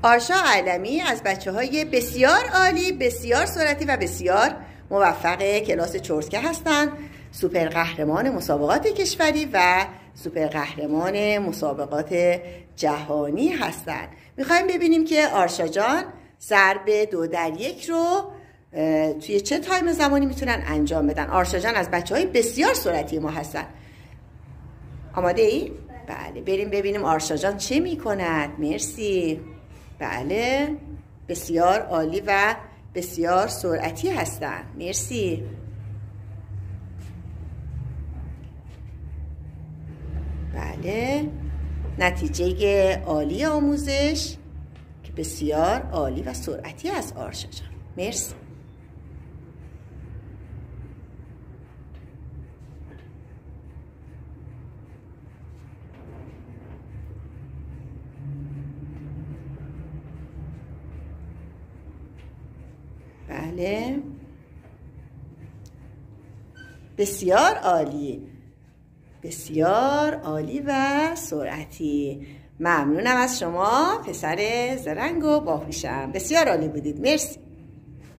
آرشا علمی از بچه‌های بسیار عالی، بسیار سرعتی و بسیار موفق کلاس چرتکه هستند. سوپر قهرمان مسابقات کشوری و سوپر قهرمان مسابقات جهانی هستند. میخوایم ببینیم که آرشا جان ضرب 2 در 1 رو توی چه تایم زمانی میتونن انجام بدن. آرشا جان از بچه‌های بسیار سرعتی ما هستن. آماده ای؟ بله، بریم ببینیم آرشا جان چه میکند. مرسی. بله، بسیار عالی و بسیار سرعتی هستن. مرسی. بله، نتیجه عالی آموزش که بسیار عالی و سرعتی است آرشا جان. مرسی. بله، بسیار عالی، بسیار عالی و سرعتی. ممنونم از شما پسر زرنگ و باهوشم. بسیار عالی بودید. مرسی.